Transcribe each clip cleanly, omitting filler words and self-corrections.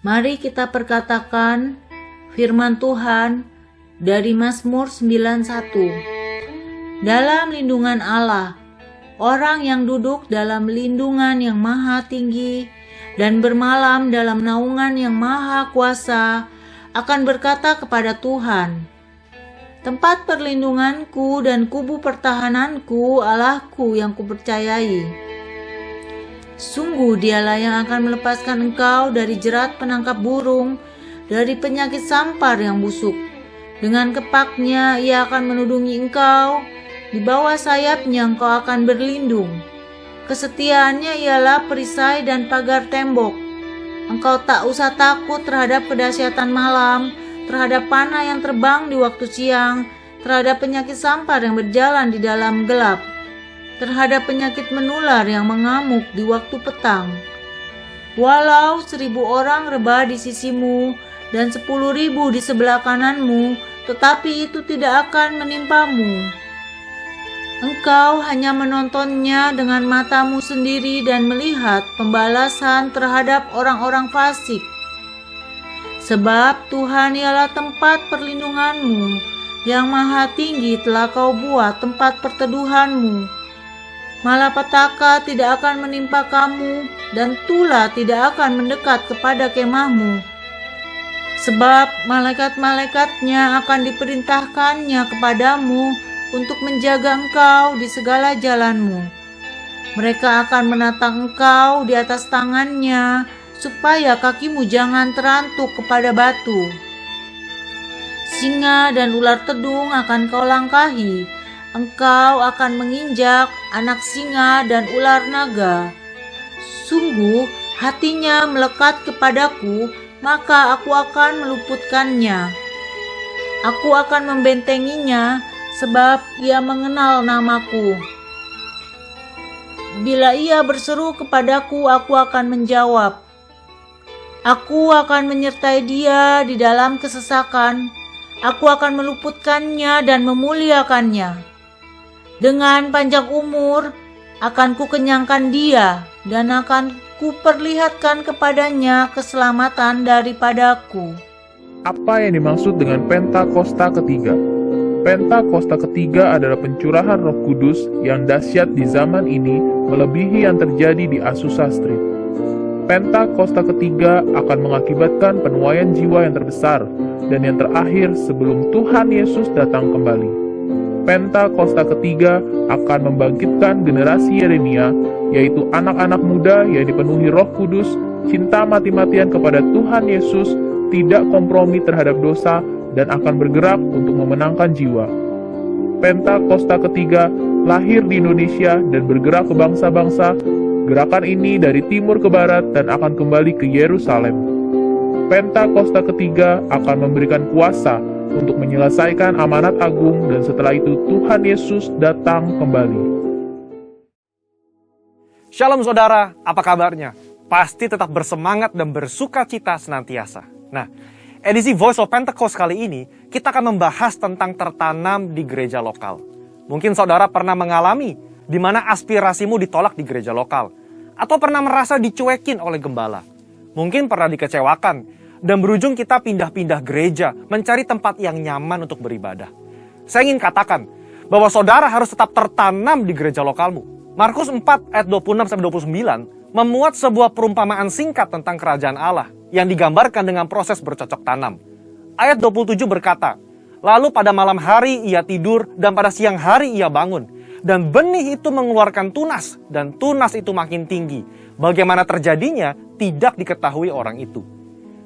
Mari kita perkatakan firman Tuhan dari Mazmur 91. Dalam lindungan Allah, orang yang duduk dalam lindungan yang maha tinggi dan bermalam dalam naungan yang maha kuasa akan berkata kepada Tuhan, tempat perlindunganku dan kubu pertahananku, Allahku yang kupercayai. Sungguh dialah yang akan melepaskan engkau dari jerat penangkap burung, dari penyakit sampar yang busuk. Dengan kepaknya ia akan menudungi engkau, di bawah sayapnya engkau akan berlindung. Kesetiaannya ialah perisai dan pagar tembok. Engkau tak usah takut terhadap kedahsyatan malam, terhadap panah yang terbang di waktu siang, terhadap penyakit sampar yang berjalan di dalam gelap, terhadap penyakit menular yang mengamuk di waktu petang. Walau 1.000 orang rebah di sisimu dan 10.000 di sebelah kananmu, tetapi itu tidak akan menimpamu. Engkau hanya menontonnya dengan matamu sendiri dan melihat pembalasan terhadap orang-orang fasik. Sebab Tuhan ialah tempat perlindunganmu, yang maha tinggi telah kau buat tempat perteduhanmu. Malapetaka tidak akan menimpa kamu, dan tula tidak akan mendekat kepada kemahmu. Sebab malaikat-malaikatnya akan diperintahkannya kepadamu untuk menjaga engkau di segala jalanmu. Mereka akan menatang engkau di atas tangannya, supaya kakimu jangan terantuk kepada batu. Singa dan ular tedung akan kau langkahi. Engkau akan menginjak anak singa dan ular naga. Sungguh hatinya melekat kepadaku, maka aku akan meluputkannya. Aku akan membentenginya, sebab ia mengenal namaku. Bila ia berseru kepadaku, aku akan menjawab. Aku akan menyertai dia di dalam kesesakan. Aku akan meluputkannya dan memuliakannya. Dengan panjang umur akan kukenyangkan dia, dan akan kuperlihatkan kepadanya keselamatan daripadaku. Apa yang dimaksud dengan Pentakosta ketiga? Pentakosta ketiga adalah pencurahan Roh Kudus yang dahsyat di zaman ini, melebihi yang terjadi di Azusa Street. Pentakosta ketiga akan mengakibatkan penuaian jiwa yang terbesar dan yang terakhir sebelum Tuhan Yesus datang kembali. Pentakosta ketiga akan membangkitkan generasi Yeremia, yaitu anak-anak muda yang dipenuhi Roh Kudus, cinta mati-matian kepada Tuhan Yesus, tidak kompromi terhadap dosa, dan akan bergerak untuk memenangkan jiwa. Pentakosta ketiga lahir di Indonesia dan bergerak ke bangsa-bangsa. Gerakan ini dari timur ke barat dan akan kembali ke Yerusalem. Pentakosta ketiga akan memberikan kuasa untuk menyelesaikan amanat agung, dan setelah itu Tuhan Yesus datang kembali. Shalom saudara, apa kabarnya? Pasti tetap bersemangat dan bersuka cita senantiasa. Nah, edisi Voice of Pentecost kali ini, kita akan membahas tentang tertanam di gereja lokal. Mungkin saudara pernah mengalami di mana aspirasimu ditolak di gereja lokal, atau pernah merasa dicuekin oleh gembala. Mungkin pernah dikecewakan, dan berujung kita pindah-pindah gereja, mencari tempat yang nyaman untuk beribadah. Saya ingin katakan bahwa saudara harus tetap tertanam di gereja lokalmu. Markus 4 ayat 26-29 memuat sebuah perumpamaan singkat tentang kerajaan Allah yang digambarkan dengan proses bercocok tanam. Ayat 27 berkata, lalu pada malam hari ia tidur dan pada siang hari ia bangun. Dan benih itu mengeluarkan tunas, dan tunas itu makin tinggi. Bagaimana terjadinya tidak diketahui orang itu.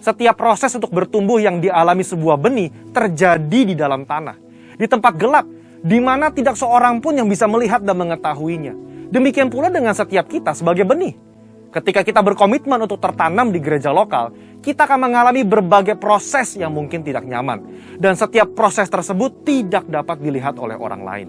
Setiap proses untuk bertumbuh yang dialami sebuah benih terjadi di dalam tanah. Di tempat gelap, di mana tidak seorang pun yang bisa melihat dan mengetahuinya. Demikian pula dengan setiap kita sebagai benih. Ketika kita berkomitmen untuk tertanam di gereja lokal, kita akan mengalami berbagai proses yang mungkin tidak nyaman. Dan setiap proses tersebut tidak dapat dilihat oleh orang lain.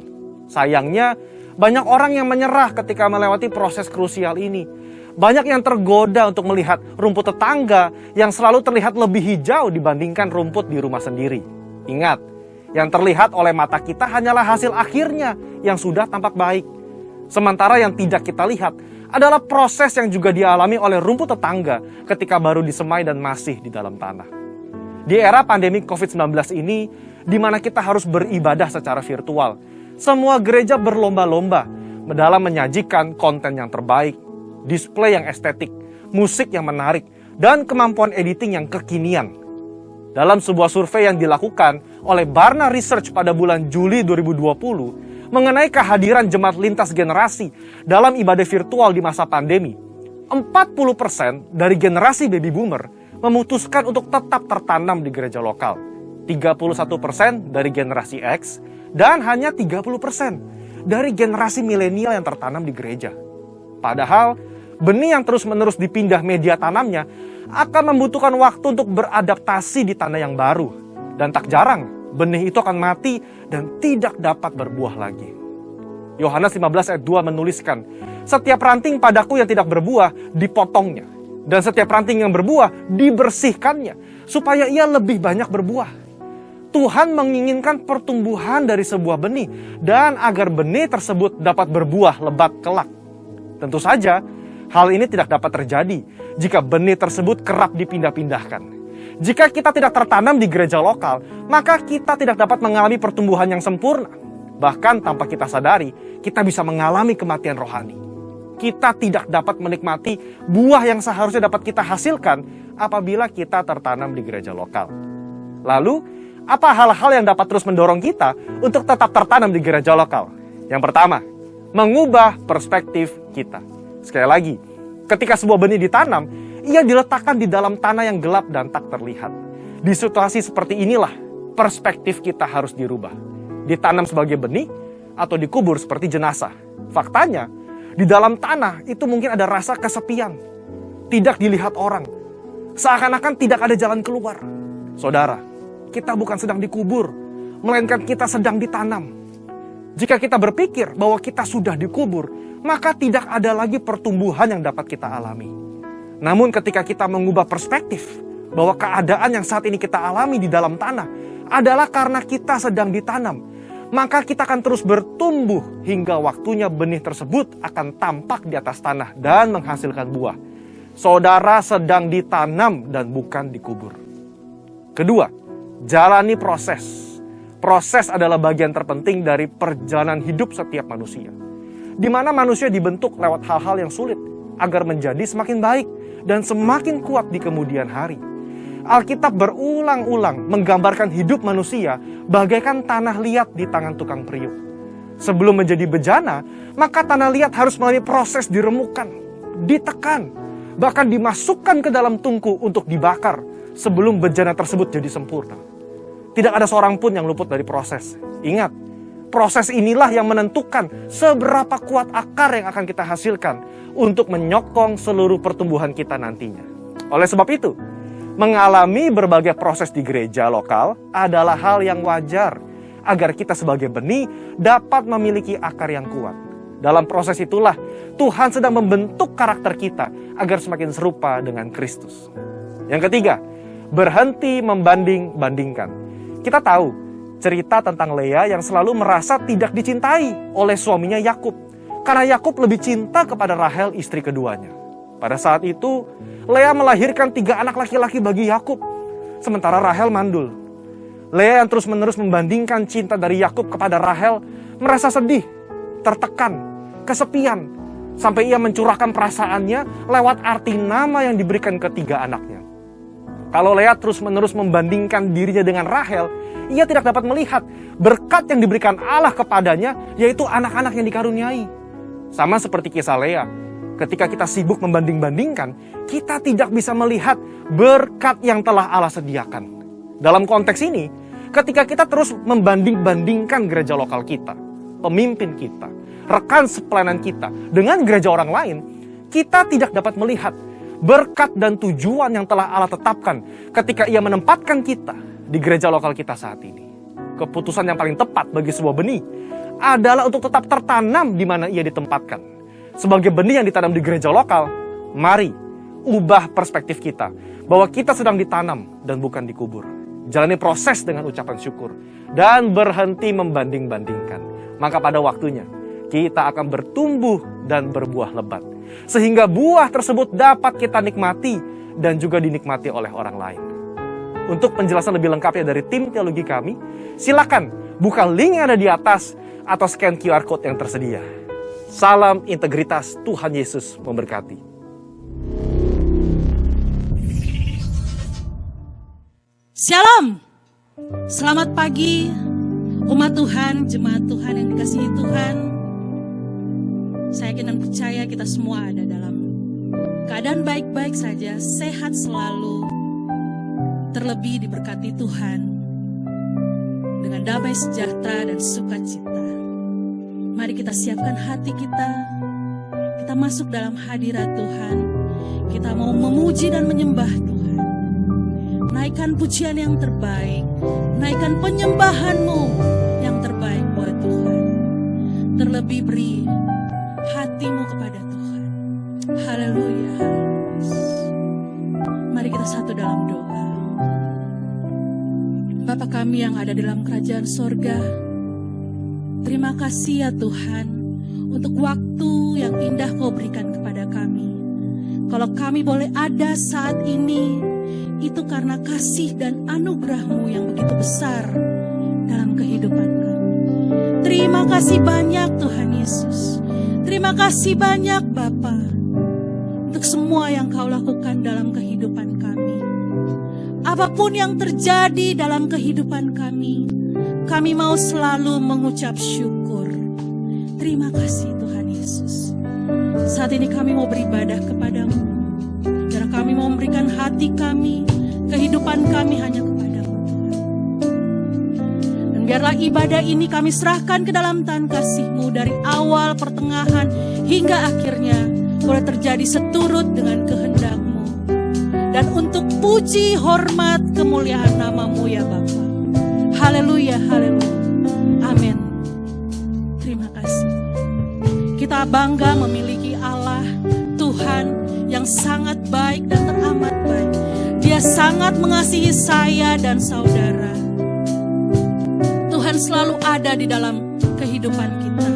Sayangnya, banyak orang yang menyerah ketika melewati proses krusial ini. Banyak yang tergoda untuk melihat rumput tetangga yang selalu terlihat lebih hijau dibandingkan rumput di rumah sendiri. Ingat, yang terlihat oleh mata kita hanyalah hasil akhirnya yang sudah tampak baik. Sementara yang tidak kita lihat adalah proses yang juga dialami oleh rumput tetangga ketika baru disemai dan masih di dalam tanah. Di era pandemi COVID-19 ini, di mana kita harus beribadah secara virtual, semua gereja berlomba-lomba dalam menyajikan konten yang terbaik, display yang estetik, musik yang menarik, dan kemampuan editing yang kekinian. Dalam sebuah survei yang dilakukan oleh Barna Research pada bulan Juli 2020 mengenai kehadiran jemaat lintas generasi dalam ibadah virtual di masa pandemi, 40% dari generasi baby boomer memutuskan untuk tetap tertanam di gereja lokal, 31% dari generasi X, dan hanya 30% dari generasi milenial yang tertanam di gereja. Padahal, benih yang terus-menerus dipindah media tanamnya akan membutuhkan waktu untuk beradaptasi di tanah yang baru. Dan tak jarang, benih itu akan mati dan tidak dapat berbuah lagi. Yohanes 15 ayat 2 menuliskan, "Setiap ranting padaku yang tidak berbuah, dipotongnya. Dan setiap ranting yang berbuah, dibersihkannya, supaya ia lebih banyak berbuah." Tuhan menginginkan pertumbuhan dari sebuah benih, dan agar benih tersebut dapat berbuah lebat kelak. Tentu saja, hal ini tidak dapat terjadi jika benih tersebut kerap dipindah-pindahkan. Jika kita tidak tertanam di gereja lokal, maka kita tidak dapat mengalami pertumbuhan yang sempurna. Bahkan tanpa kita sadari, kita bisa mengalami kematian rohani. Kita tidak dapat menikmati buah yang seharusnya dapat kita hasilkan apabila kita tertanam di gereja lokal. Lalu, apa hal-hal yang dapat terus mendorong kita untuk tetap tertanam di gereja lokal? Yang pertama, mengubah perspektif kita. Sekali lagi, ketika sebuah benih ditanam, ia diletakkan di dalam tanah yang gelap dan tak terlihat. Di situasi seperti inilah, perspektif kita harus dirubah. Ditanam sebagai benih atau dikubur seperti jenazah. Faktanya, di dalam tanah itu mungkin ada rasa kesepian. Tidak dilihat orang. Seakan-akan tidak ada jalan keluar. Saudara, kita bukan sedang dikubur, melainkan kita sedang ditanam. Jika kita berpikir bahwa kita sudah dikubur, maka tidak ada lagi pertumbuhan yang dapat kita alami. Namun ketika kita mengubah perspektif bahwa keadaan yang saat ini kita alami di dalam tanah adalah karena kita sedang ditanam, maka kita akan terus bertumbuh hingga waktunya benih tersebut akan tampak di atas tanah dan menghasilkan buah. Saudara sedang ditanam dan bukan dikubur. Kedua, jalani proses. Proses adalah bagian terpenting dari perjalanan hidup setiap manusia, di mana manusia dibentuk lewat hal-hal yang sulit agar menjadi semakin baik dan semakin kuat di kemudian hari. Alkitab berulang-ulang menggambarkan hidup manusia bagaikan tanah liat di tangan tukang periuk. Sebelum menjadi bejana, maka tanah liat harus melalui proses diremukkan, ditekan, bahkan dimasukkan ke dalam tungku untuk dibakar sebelum bejana tersebut jadi sempurna. Tidak ada seorang pun yang luput dari proses. Ingat, proses inilah yang menentukan seberapa kuat akar yang akan kita hasilkan untuk menyokong seluruh pertumbuhan kita nantinya. Oleh sebab itu, mengalami berbagai proses di gereja lokal adalah hal yang wajar agar kita sebagai benih dapat memiliki akar yang kuat. Dalam proses itulah Tuhan sedang membentuk karakter kita agar semakin serupa dengan Kristus. Yang ketiga, berhenti membanding-bandingkan. Kita tahu cerita tentang Lea yang selalu merasa tidak dicintai oleh suaminya Yakub, karena Yakub lebih cinta kepada Rahel, istri keduanya. Pada saat itu, Lea melahirkan 3 anak laki-laki bagi Yakub, sementara Rahel mandul. Lea yang terus-menerus membandingkan cinta dari Yakub kepada Rahel merasa sedih, tertekan, kesepian, sampai ia mencurahkan perasaannya lewat arti nama yang diberikan ke 3 anaknya. Kalau Lea terus-menerus membandingkan dirinya dengan Rahel, ia tidak dapat melihat berkat yang diberikan Allah kepadanya, yaitu anak-anak yang dikaruniai. Sama seperti kisah Lea, ketika kita sibuk membanding-bandingkan, kita tidak bisa melihat berkat yang telah Allah sediakan. Dalam konteks ini, ketika kita terus membanding-bandingkan gereja lokal kita, pemimpin kita, rekan sepelayanan kita dengan gereja orang lain, kita tidak dapat melihat berkat dan tujuan yang telah Allah tetapkan ketika ia menempatkan kita di gereja lokal kita saat ini. Keputusan yang paling tepat bagi sebuah benih adalah untuk tetap tertanam di mana ia ditempatkan. Sebagai benih yang ditanam di gereja lokal, mari ubah perspektif kita bahwa kita sedang ditanam dan bukan dikubur. Jalani proses dengan ucapan syukur dan berhenti membanding-bandingkan. Maka pada waktunya kita akan bertumbuh dan berbuah lebat. Sehingga buah tersebut dapat kita nikmati dan juga dinikmati oleh orang lain. Untuk penjelasan lebih lengkapnya dari tim teologi kami, silakan buka link yang ada di atas atau scan QR Code yang tersedia. Salam integritas, Tuhan Yesus memberkati. Shalom, selamat pagi umat Tuhan, jemaat Tuhan yang dikasihi Tuhan. Saya yakin dan percaya kita semua ada dalam keadaan baik-baik saja, sehat selalu, terlebih diberkati Tuhan dengan damai sejahtera dan sukacita. Mari kita siapkan hati kita masuk dalam hadirat Tuhan. Kita mau memuji dan menyembah Tuhan. Naikkan pujian yang terbaik, naikkan penyembahanmu yang terbaik buat Tuhan. Terlebih beri hatimu kepada Tuhan. Haleluya. Mari kita satu dalam doa. Bapa kami yang ada dalam kerajaan sorga, terima kasih ya Tuhan untuk waktu yang indah Kau berikan kepada kami. Kalau kami boleh ada saat ini, itu karena kasih dan anugerah-Mu yang begitu besar dalam kehidupan kami. Terima kasih banyak Tuhan Yesus. Terima kasih banyak Bapa untuk semua yang Kau lakukan dalam kehidupan kami. Apapun yang terjadi dalam kehidupan kami mau selalu mengucap syukur. Terima kasih Tuhan Yesus. Saat ini kami mau beribadah kepada-Mu. Dan kami mau memberikan hati kami, kehidupan kami hanya kepada-Mu Tuhan. Dan biarlah ibadah ini kami serahkan ke dalam tangan kasih-Mu dari awal, pertengahan, hingga akhirnya boleh terjadi seturut dengan kehendak-Mu. Dan untuk puji, hormat, kemuliaan nama-Mu ya Bapa. Haleluya, haleluya. Amin. Terima kasih. Kita bangga memiliki Allah, Tuhan yang sangat baik dan teramat baik. Dia sangat mengasihi saya dan saudara. Tuhan selalu ada di dalam kehidupan kita.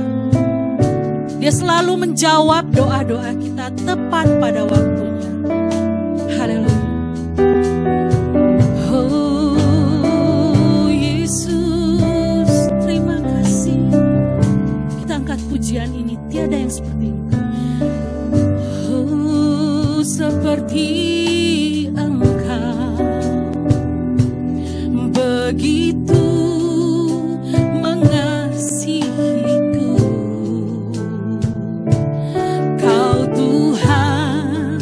Dia selalu menjawab doa-doa kita tepat pada waktunya. Haleluya. Oh Yesus, terima kasih. Kita angkat pujian ini, tiada yang seperti Engkau. Oh, seperti Engkau, begitu mengasihiku. Kau Tuhan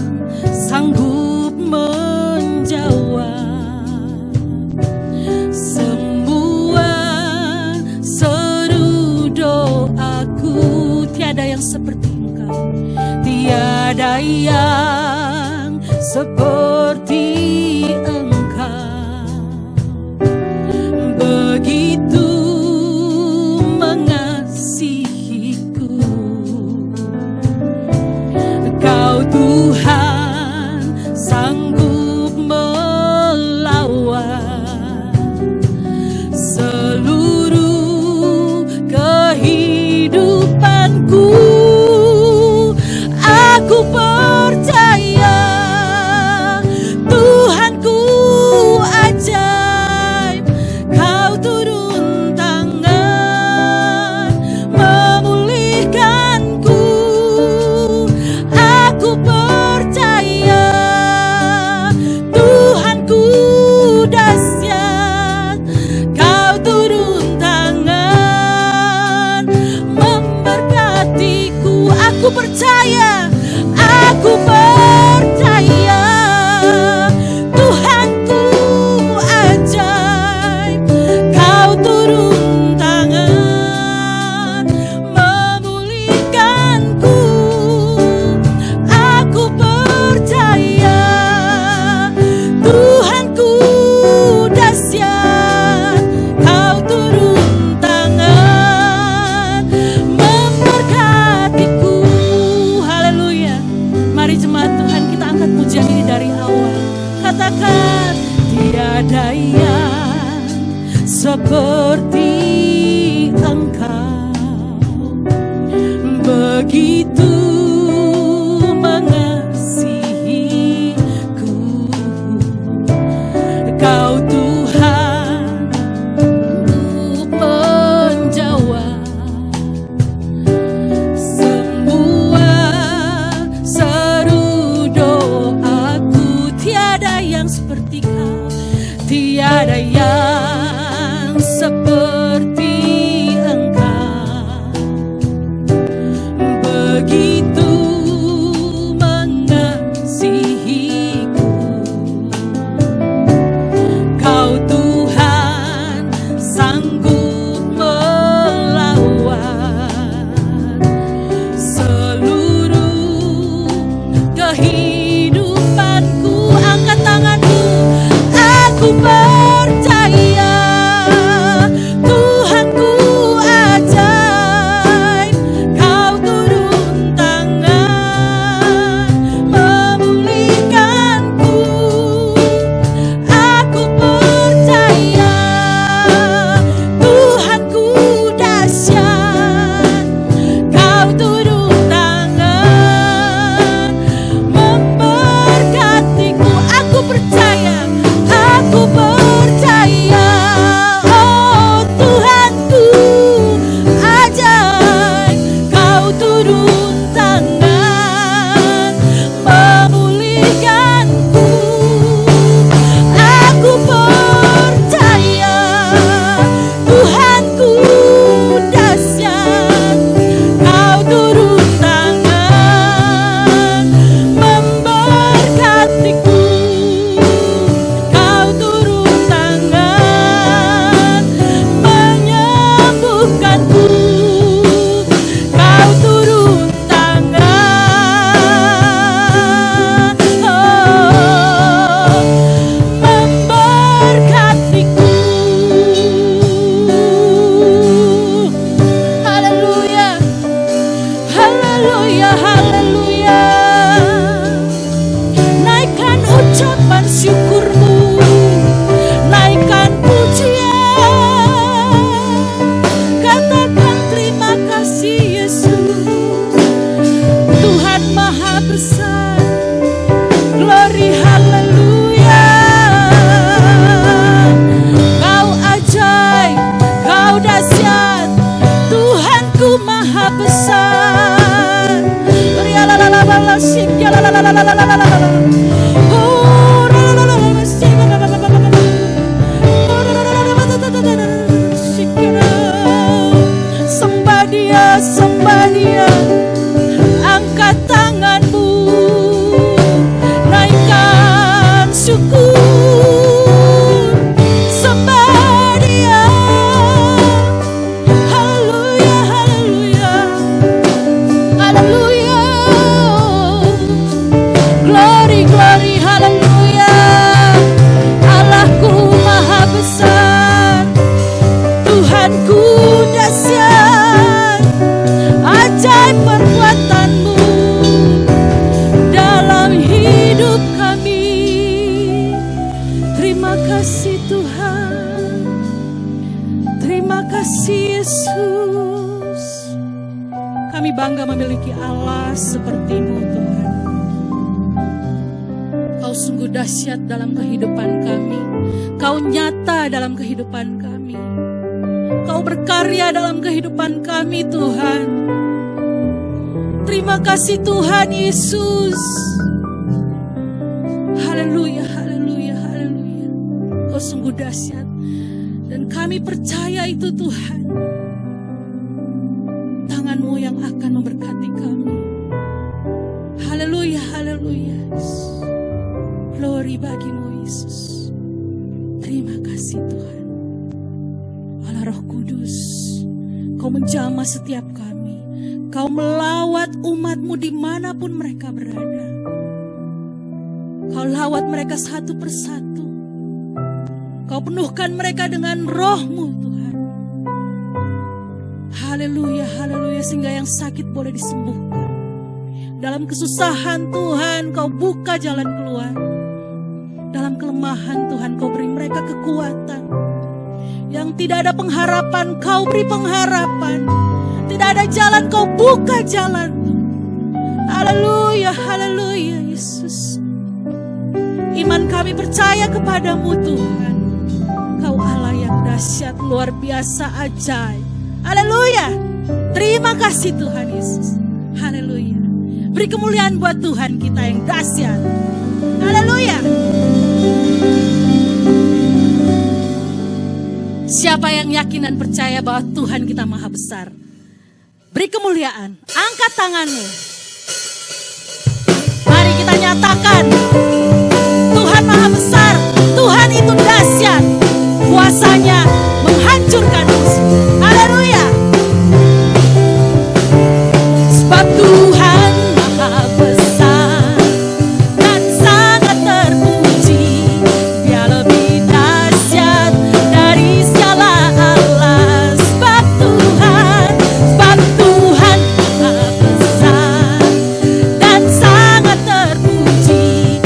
sanggup menjawab semua seru doaku. Tiada yang seperti Engkau, tiada yang seperti Engkau, begitu mengasihiku. Kau Tuhan sanggup melawan seluruh kehidupanku. Aku percaya Tuhanku ajaib. Kau turun tangan memulihkanku. Aku percaya Tuhanku dahsyat. Kau turun tangan memberkatiku. Aku percaya, aku percaya Tuhanku ajaib. Kau turun tangan memulihkanku. Aku percaya Tuhanku dahsyat. Kau turun tangan memberkatiku. Haleluya. Mari jemaat Tuhan, kita angkat pujian ini dari awal. Katakan, tiada yang seperti Engkau. besar. Glory, haleluya. Kau ajaib, kau dahsyat, Tuhanku maha besar. Sembah Dia, sembah Dia. Angkat tanganmu, naikkan syukur. Sembah Dia. Haleluya, haleluya, haleluya. Glory, glory, haleluya. Allahku maha besar, Tuhanku dahsyat, ajaib perbuatanmu dalam hidup kami. Terima kasih Tuhan, terima kasih Yesus. Kami bangga memiliki Allah seperti-Mu Tuhan. Kau sungguh dahsyat dalam kehidupan kami. Kau nyata dalam kehidupan kami. Kau berkarya dalam kehidupan kami Tuhan. Terima kasih Tuhan Yesus. Haleluya, haleluya, haleluya. Kau sungguh dahsyat. Dan kami percaya itu Tuhan. Tangan-Mu yang akan memberkati kami. Haleluya, haleluya. Glory bagi-Mu Yesus. Terima kasih Tuhan. Allah Roh Kudus, Kau menjamah setiap kami. Kau melawat umat-Mu dimanapun mereka berada. Kau lawat mereka satu persatu. Kau penuhkan mereka dengan Roh-Mu Tuhan. Haleluya, haleluya. Sehingga yang sakit boleh disembuhkan. Dalam kesusahan Tuhan Kau buka jalan keluar. Dalam kelemahan Tuhan Kau beri mereka kekuatan. Yang tidak ada pengharapan Kau beri pengharapan. Tidak ada jalan Kau buka jalan. Haleluya, haleluya Yesus. Iman kami percaya kepadamu Tuhan. Kau Allah yang dahsyat, luar biasa, ajaib. Haleluya. Terima kasih Tuhan Yesus. Haleluya. Beri kemuliaan buat Tuhan kita yang dahsyat. Haleluya. Siapa yang yakin dan percaya bahwa Tuhan kita maha besar? Beri kemuliaan. Angkat tanganmu. Mari kita nyatakan. Tuhan maha besar. Tuhan itu dahsyat. Kuasanya menghancurkan musuh. Haleluya. Sebab Tuhan maha besar dan sangat terpuji. Dia lebih dahsyat dari segala Allah. Sebab Tuhan maha besar dan sangat terpuji.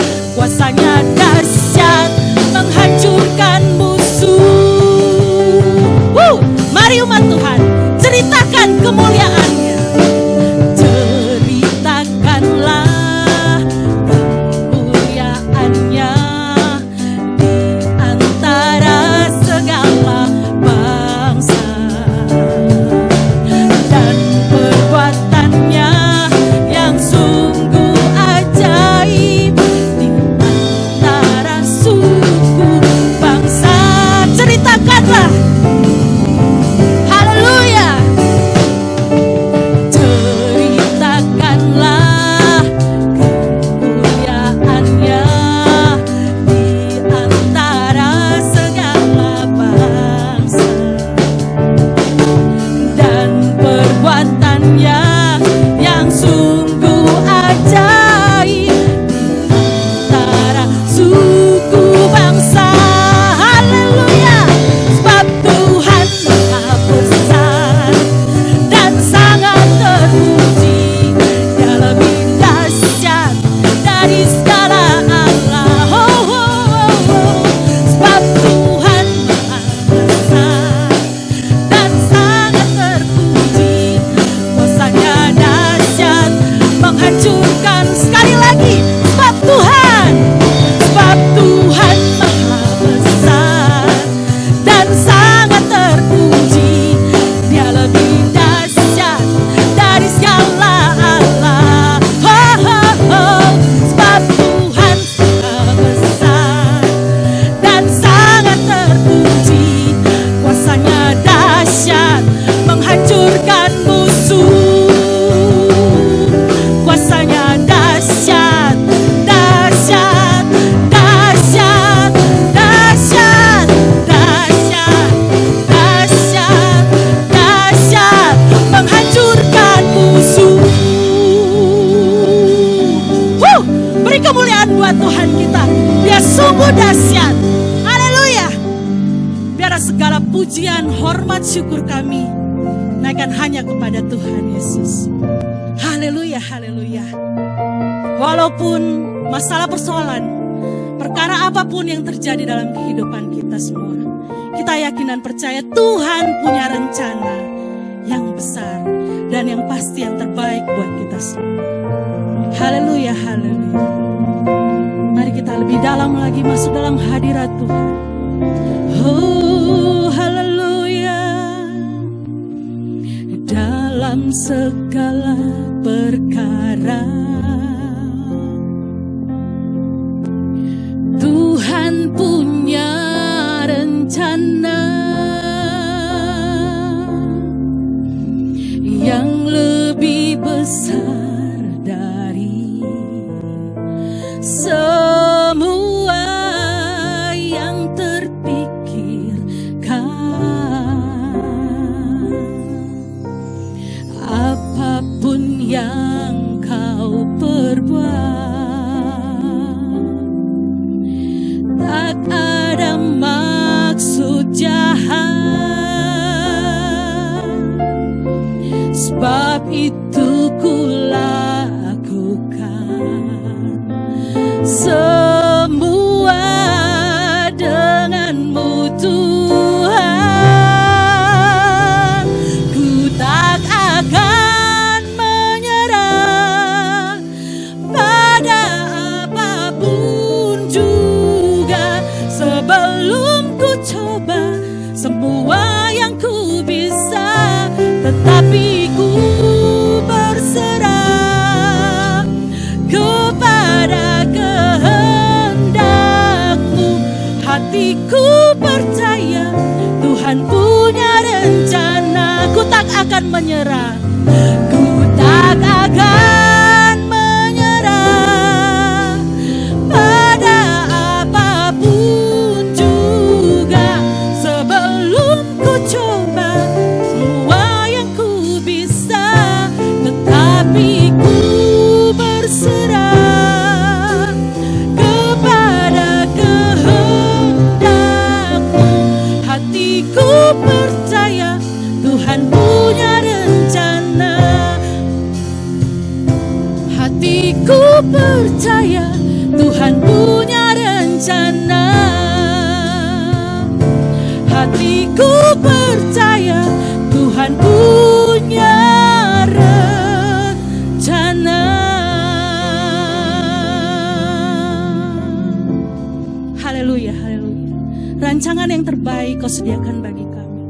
hebat Tuhan kita. Dia sungguh dahsyat. Haleluya. Biar segala pujian, hormat, syukur kami naikkan hanya kepada Tuhan Yesus. Haleluya, haleluya. Walaupun masalah persoalan, perkara apapun yang terjadi dalam kehidupan kita semua, kita yakin dan percaya Tuhan punya rencana yang besar dan yang pasti yang terbaik buat kita semua. Haleluya, haleluya. Mari kita lebih dalam lagi masuk dalam hadirat Tuhan. Oh, haleluya. Dalam segala perkara Tuhan punya rencana yang lebih besar dari semua yang terpikirkan. Apapun yang kau perbuat, tak ada maksud jahat. Sebab itu kulakukan semua denganmu Tuhan. Ku tak akan menyerah pada apapun juga. Sebelum ku coba semua yang ku bisa, tetapi ku berserah kepada kehendak-Mu. Hatiku percaya Tuhan punya rencana. Ku tak akan menyerah. Ku tak akan menyerah pada apapun juga. Sebelum ku coba semua yang ku bisa, tetapi ku berserah kepada kehendak-Mu. Hatiku percaya Tuhan punya rencana. Hatiku percaya Tuhan punya rencana. Hatiku percaya Tuhan punya rencana. Haleluya, haleluya. Rancangan yang terbaik Kau sediakan bagi kami,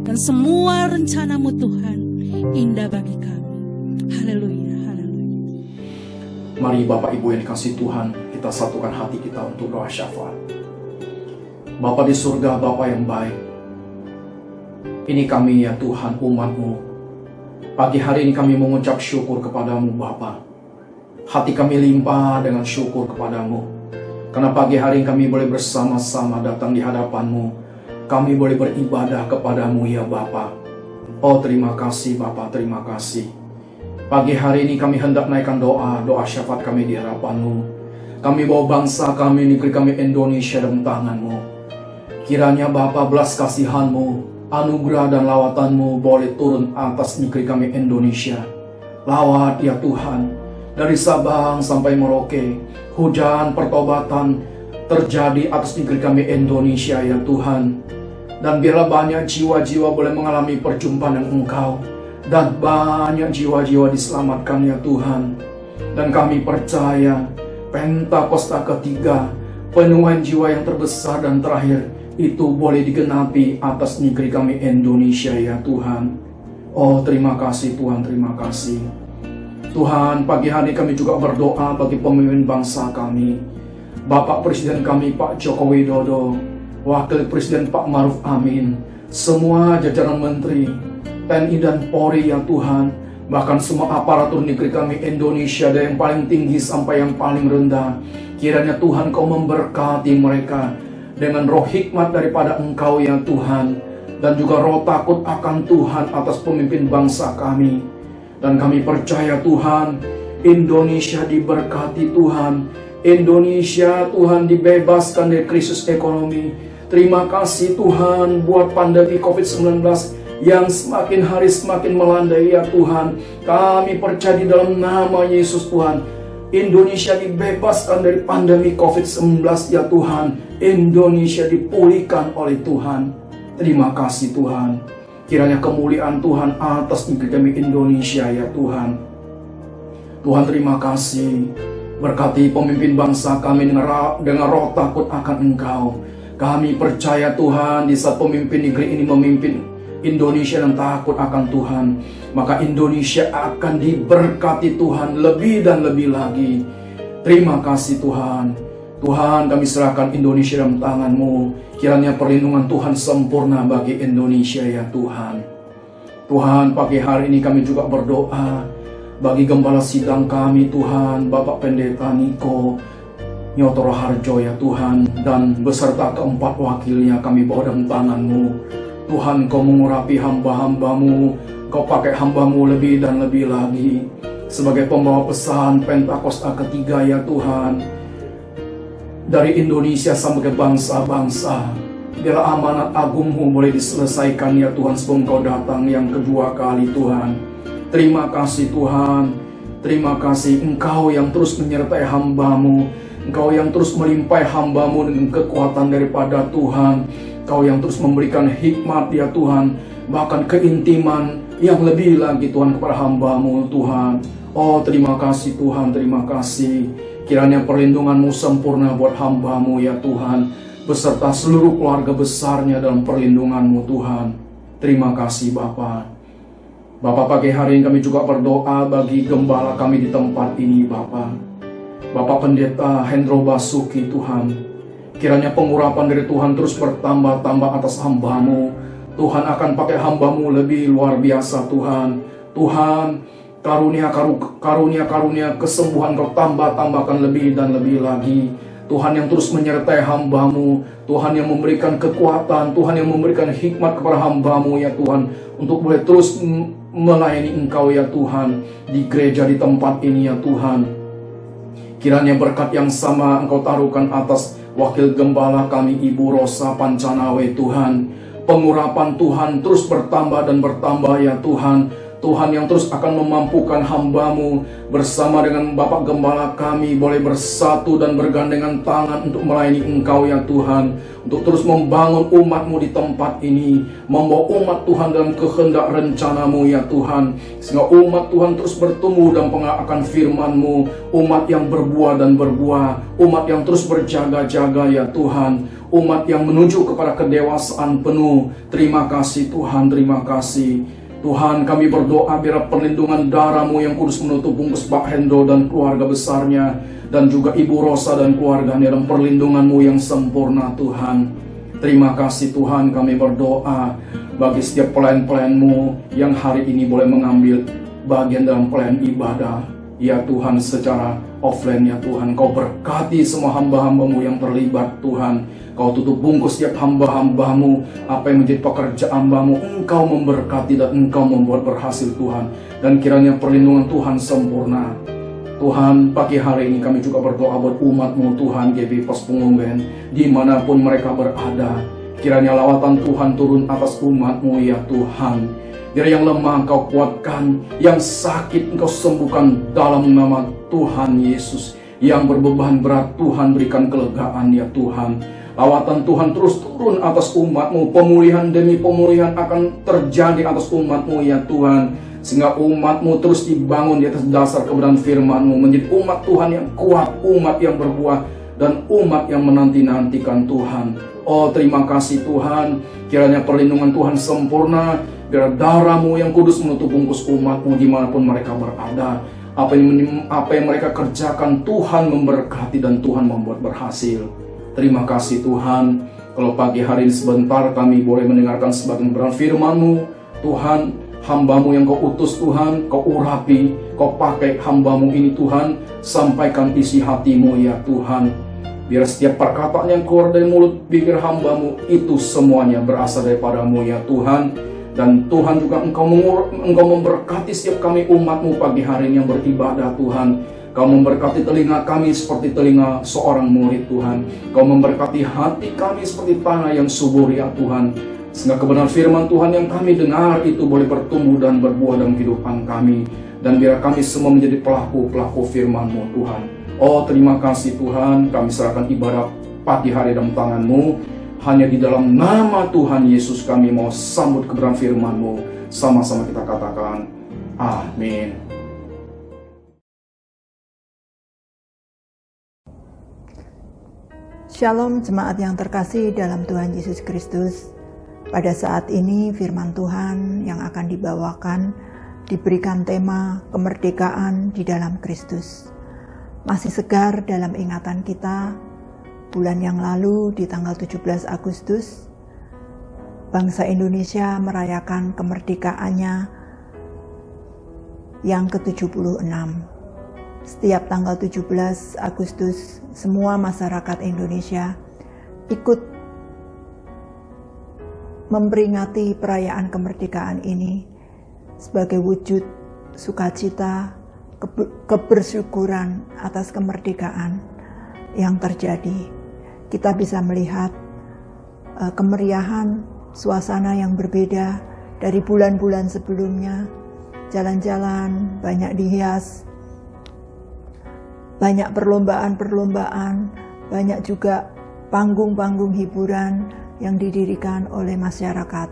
dan semua rencana-Mu Tuhan indah bagi kami. Haleluya, haleluya. Mari Bapak Ibu yang dikasihi Tuhan, kita satukan hati kita untuk doa syafaat. Bapa di surga, Bapa yang baik, ini kami ya Tuhan, umat-Mu. Pagi hari ini kami mengucap syukur kepadamu Bapa. Hati kami limpah dengan syukur kepadamu, karena pagi hari ini kami boleh bersama-sama datang di hadapan-Mu. Kami boleh beribadah kepadamu ya Bapa. Oh terima kasih Bapa, terima kasih. Pagi hari ini kami hendak naikkan doa syafaat kami di hadapan-Mu. Kami bawa bangsa kami, negeri kami Indonesia dalam tangan-Mu. Kiranya Bapa belas kasihan-Mu, anugerah dan lawatan-Mu boleh turun atas negeri kami Indonesia. Lawat ya Tuhan, dari Sabang sampai Merauke, hujan pertobatan terjadi atas negeri kami Indonesia ya Tuhan. Dan biarlah banyak jiwa-jiwa boleh mengalami perjumpaan dengan Engkau, dan banyak jiwa-jiwa diselamatkan ya Tuhan. Dan kami percaya Pentakosta ketiga, penuaian jiwa yang terbesar dan terakhir itu boleh digenapi atas negeri kami Indonesia ya Tuhan. Oh terima kasih Tuhan, terima kasih Tuhan. Pagi hari kami juga berdoa bagi pemimpin bangsa kami, Bapak Presiden kami Pak Joko Widodo, Wakil Presiden Pak Maruf Amin, semua jajaran menteri, TNI dan Polri ya Tuhan, bahkan semua aparatur negeri kami Indonesia dari yang paling tinggi sampai yang paling rendah. Kiranya Tuhan Kau memberkati mereka dengan roh hikmat daripada Engkau ya Tuhan, dan juga roh takut akan Tuhan atas pemimpin bangsa kami. Dan kami percaya Tuhan, Indonesia diberkati Tuhan, Indonesia Tuhan dibebaskan dari krisis ekonomi. Terima kasih Tuhan buat pandemi COVID-19 yang semakin hari semakin melandai ya Tuhan. Kami percaya di dalam nama Yesus Tuhan, Indonesia dibebaskan dari pandemi COVID-19 ya Tuhan. Indonesia dipulihkan oleh Tuhan. Terima kasih Tuhan. Kiranya kemuliaan Tuhan atas negeri kami Indonesia ya Tuhan. Tuhan terima kasih. Berkati pemimpin bangsa kami dengan roh takut akan Engkau. Kami percaya Tuhan, di saat pemimpin negeri ini memimpin Indonesia dan takut akan Tuhan, maka Indonesia akan diberkati Tuhan lebih dan lebih lagi. Terima kasih Tuhan. Tuhan, kami serahkan Indonesia dalam tangan-Mu. Kiranya perlindungan Tuhan sempurna bagi Indonesia ya Tuhan. Tuhan, pagi hari ini kami juga berdoa bagi gembala sidang kami Tuhan, Bapak Pendeta Niko Nyotoro Harjo ya Tuhan, dan beserta keempat wakilnya kami bawa dalam tangan-Mu. Tuhan, Kau mengurapi hamba-hamba-Mu, Kau pakai hamba-Mu lebih dan lebih lagi sebagai pembawa pesan Pentakosta ketiga ya Tuhan, dari Indonesia sampai ke bangsa-bangsa. Biarlah amanat agung-Mu boleh diselesaikan ya Tuhan sebelum Kau datang yang kedua kali Tuhan. Terima kasih Tuhan. Terima kasih Engkau yang terus menyertai hamba-Mu, Engkau yang terus melimpahi hamba-Mu dengan kekuatan daripada Tuhan, Engkau yang terus memberikan hikmat ya Tuhan, bahkan keintiman yang lebih lagi Tuhan kepada hamba-Mu Tuhan. Oh terima kasih Tuhan, terima kasih. Kiranya perlindungan-Mu sempurna buat hamba-Mu ya Tuhan, beserta seluruh keluarga besarnya dalam perlindungan-Mu Tuhan. Terima kasih Bapa. Bapak, pagi hari ini kami juga berdoa bagi gembala kami di tempat ini Bapak. Bapak Pendeta Hendro Basuki Tuhan, kiranya pengurapan dari Tuhan terus bertambah-tambah atas hamba-Mu. Tuhan akan pakai hamba-Mu lebih luar biasa Tuhan. Tuhan, karunia kesembuhan Kau tambah-tambahkan lebih dan lebih lagi. Tuhan yang terus menyertai hamba-Mu, Tuhan yang memberikan kekuatan, Tuhan yang memberikan hikmat kepada hamba-Mu ya Tuhan, untuk boleh terus melayani Engkau ya Tuhan di gereja di tempat ini ya Tuhan. Kiranya berkat yang sama Engkau taruhkan atas wakil gembala kami Ibu Rosa Pancanawe Tuhan. Pengurapan Tuhan terus bertambah dan bertambah ya Tuhan. Tuhan yang terus akan memampukan hamba-Mu bersama dengan Bapak Gembala kami boleh bersatu dan bergandengan tangan untuk melayani Engkau ya Tuhan, untuk terus membangun umat-Mu di tempat ini, membawa umat Tuhan dalam kehendak rencana-Mu ya Tuhan, sehingga umat Tuhan terus bertumbuh dan pengakuan firman-Mu, umat yang berbuah dan berbuah, umat yang terus berjaga-jaga ya Tuhan, umat yang menuju kepada kedewasaan penuh. Terima kasih Tuhan, terima kasih Tuhan. Kami berdoa biar perlindungan darah-Mu yang kudus menutup bungkus Pak Hendro dan keluarga besarnya, dan juga Ibu Rosa dan keluarganya dalam perlindungan-Mu yang sempurna Tuhan. Terima kasih Tuhan. Kami berdoa bagi setiap pelayan-pelayan-Mu yang hari ini boleh mengambil bagian dalam pelayan ibadah ya Tuhan secara offline ya Tuhan. Kau berkati semua hamba-hamba-Mu yang terlibat Tuhan. Kau tutup bungkus setiap hamba-hamba-Mu, apa yang menjadi pekerjaan hamba-Mu, Engkau memberkati dan Engkau membuat berhasil Tuhan. Dan kiranya perlindungan Tuhan sempurna. Tuhan, pagi hari ini kami juga berdoa buat umat-Mu Tuhan, GB Pos Pengumben, dimanapun mereka berada. Kiranya lawatan Tuhan turun atas umat-Mu ya Tuhan. Biar yang lemah Engkau kuatkan, yang sakit Engkau sembuhkan dalam nama Tuhan Yesus. Yang berbeban berat Tuhan berikan kelegaan ya Tuhan. Lawatan Tuhan terus turun atas umat-Mu. Pemulihan demi pemulihan akan terjadi atas umat-Mu ya Tuhan. Sehingga umat-Mu terus dibangun di atas dasar kebenaran firman-Mu. Menjadi umat Tuhan yang kuat, umat yang berbuah, dan umat yang menanti-nantikan Tuhan. Oh terima kasih Tuhan. Kiranya perlindungan Tuhan sempurna. Biar darah-Mu yang kudus menutup bungkus umat-Mu dimanapun mereka berada. Apa yang mereka kerjakan Tuhan memberkati dan Tuhan membuat berhasil. Terima kasih Tuhan. Kalau pagi hari ini sebentar kami boleh mendengarkan sebagian kebenaran firman-Mu Tuhan, hamba-Mu yang Kau utus Tuhan, Kau urapi, Kau pakai hamba-Mu ini Tuhan, sampaikan isi hati-Mu ya Tuhan. Biar setiap perkataan yang keluar dari mulut bibir hamba-Mu itu semuanya berasal daripada-Mu ya Tuhan. Dan Tuhan juga Engkau memberkati setiap kami umat-Mu pagi hari ini yang beribadah Tuhan. Kau memberkati telinga kami seperti telinga seorang murid Tuhan. Kau memberkati hati kami seperti tanah yang subur ya Tuhan. Sehingga kebenaran firman Tuhan yang kami dengar itu boleh bertumbuh dan berbuah dalam kehidupan kami. Dan biar kami semua menjadi pelaku-pelaku firman-Mu Tuhan. Oh terima kasih Tuhan, kami serahkan ibadah pagi hari dalam tangan-Mu. Hanya di dalam nama Tuhan Yesus kami mau sambut kebenaran firman-Mu. Sama-sama kita katakan, amin. Shalom jemaat yang terkasih dalam Tuhan Yesus Kristus. Pada saat ini firman Tuhan yang akan dibawakan diberikan tema kemerdekaan di dalam Kristus. Masih segar dalam ingatan kita, bulan yang lalu di tanggal 17 Agustus, bangsa Indonesia merayakan kemerdekaannya yang ke-76. Setiap tanggal 17 Agustus, semua masyarakat Indonesia ikut memperingati perayaan kemerdekaan ini sebagai wujud sukacita, kebersyukuran atas kemerdekaan yang terjadi. Kita bisa melihat kemeriahan, suasana yang berbeda dari bulan-bulan sebelumnya. Jalan-jalan banyak dihias, banyak perlombaan-perlombaan, banyak juga panggung-panggung hiburan yang didirikan oleh masyarakat.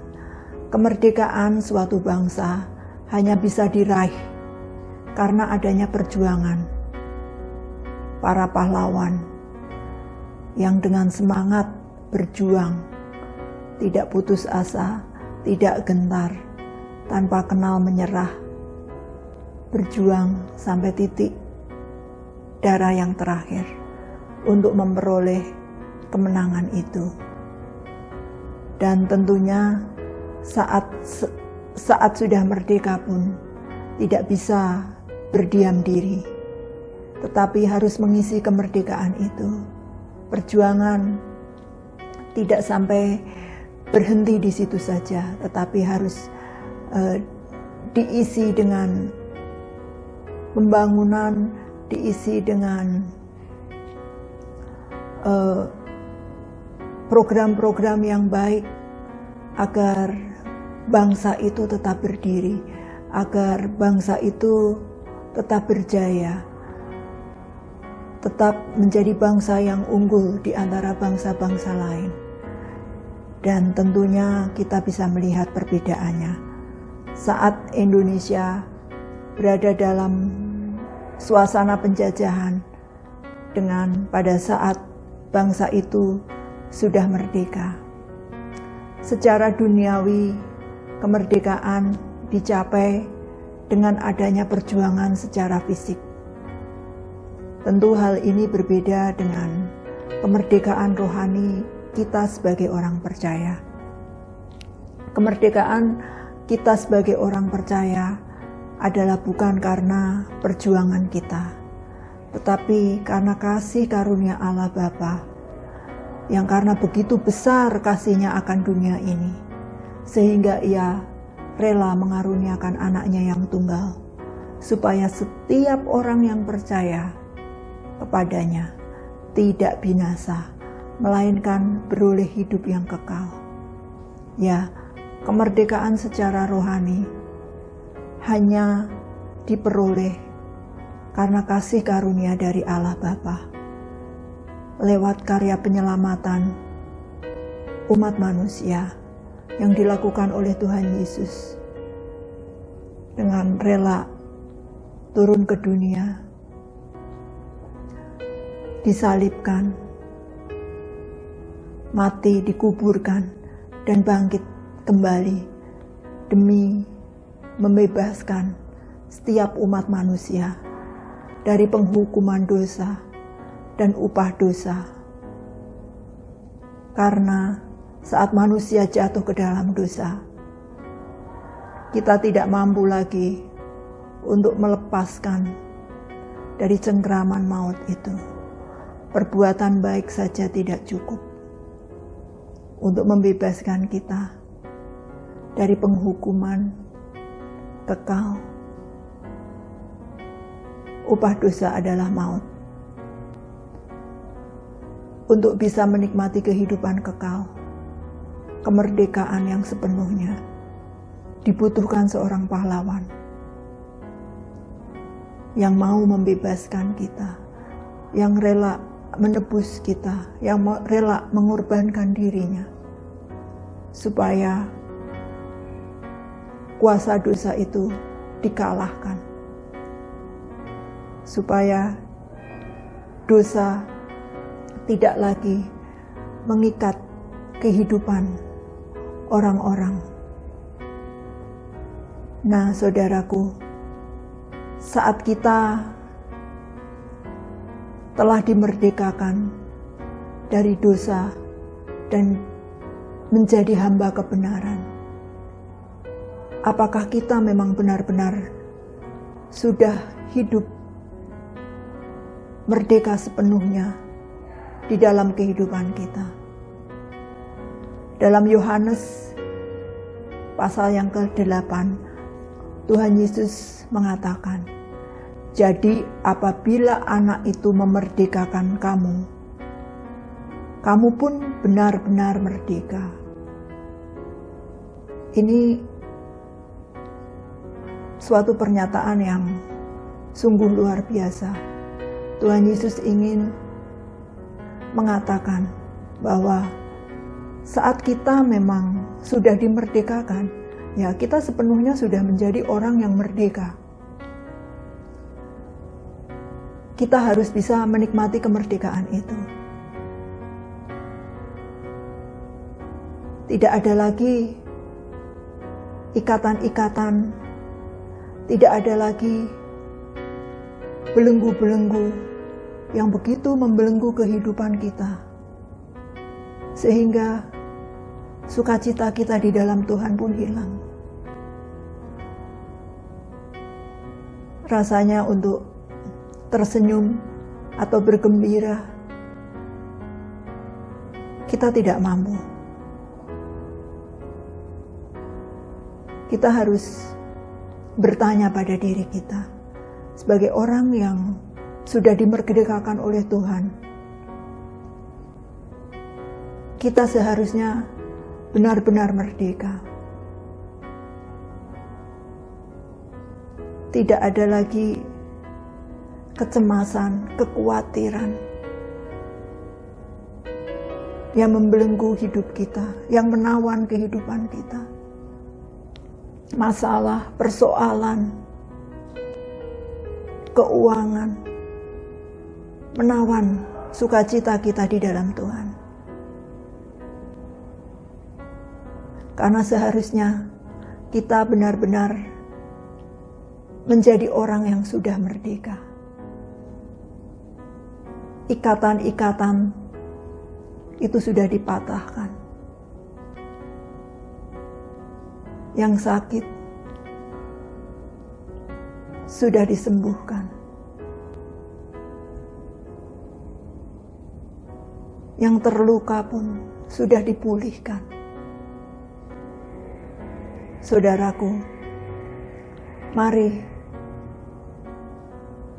Kemerdekaan suatu bangsa hanya bisa diraih karena adanya perjuangan para pahlawan yang dengan semangat berjuang, tidak putus asa, tidak gentar, tanpa kenal menyerah, berjuang sampai titik darah yang terakhir untuk memperoleh kemenangan itu. Dan tentunya saat sudah merdeka pun tidak bisa berdiam diri, tetapi harus mengisi kemerdekaan itu. Perjuangan tidak sampai berhenti di situ saja, tetapi harus diisi dengan pembangunan, diisi dengan program-program yang baik agar bangsa itu tetap berdiri, agar bangsa itu tetap berjaya, tetap menjadi bangsa yang unggul di antara bangsa-bangsa lain. Dan tentunya kita bisa melihat perbedaannya. Saat Indonesia berada dalam suasana penjajahan dengan pada saat bangsa itu sudah merdeka. Secara duniawi, kemerdekaan dicapai dengan adanya perjuangan secara fisik. Tentu hal ini berbeda dengan kemerdekaan rohani kita sebagai orang percaya. Kemerdekaan kita sebagai orang percaya adalah bukan karena perjuangan kita, tetapi karena kasih karunia Allah Bapa, yang karena begitu besar kasihnya akan dunia ini, sehingga ia rela mengaruniakan anaknya yang tunggal, supaya setiap orang yang percaya kepadanya tidak binasa, melainkan beroleh hidup yang kekal. Ya, kemerdekaan secara rohani hanya diperoleh karena kasih karunia dari Allah Bapa lewat karya penyelamatan umat manusia yang dilakukan oleh Tuhan Yesus dengan rela turun ke dunia, disalibkan, mati, dikuburkan, dan bangkit kembali demi membebaskan setiap umat manusia dari penghukuman dosa dan upah dosa. Karena saat manusia jatuh ke dalam dosa, kita tidak mampu lagi untuk melepaskan dari cengkraman maut itu. Perbuatan baik saja tidak cukup untuk membebaskan kita dari penghukuman kekal. upah dosa adalah maut. Untuk bisa menikmati kehidupan kekal, kemerdekaan yang sepenuhnya, dibutuhkan seorang pahlawan yang mau membebaskan kita, yang rela menebus kita, yang rela mengorbankan dirinya, supaya kuasa dosa itu dikalahkan, supaya dosa tidak lagi mengikat kehidupan orang-orang. Nah, saudaraku, saat kita telah dimerdekakan dari dosa dan menjadi hamba kebenaran, apakah kita memang benar-benar sudah hidup merdeka sepenuhnya di dalam kehidupan kita? Dalam Yohanes pasal yang ke-8, Tuhan Yesus mengatakan, "Jadi apabila Anak itu memerdekakan kamu, kamu pun benar-benar merdeka." Ini suatu pernyataan yang sungguh luar biasa. Tuhan Yesus ingin mengatakan bahwa saat kita memang sudah dimerdekakan, ya kita sepenuhnya sudah menjadi orang yang merdeka. Kita harus bisa menikmati kemerdekaan itu. Tidak ada lagi ikatan-ikatan, tidak ada lagi belenggu-belenggu yang begitu membelenggu kehidupan kita, sehingga sukacita kita di dalam Tuhan pun hilang. Rasanya untuk tersenyum atau bergembira, kita tidak mampu. Kita harus bertanya pada diri kita, sebagai orang yang sudah dimerdekakan oleh Tuhan, kita seharusnya benar-benar merdeka. Tidak ada lagi kecemasan, kekhawatiran yang membelenggu hidup kita, yang menawan kehidupan kita. Masalah, persoalan, keuangan menawan sukacita kita di dalam Tuhan. Karena seharusnya kita benar-benar menjadi orang yang sudah merdeka. Ikatan-ikatan itu sudah dipatahkan. Yang sakit sudah disembuhkan. Yang terluka pun sudah dipulihkan. Saudaraku, mari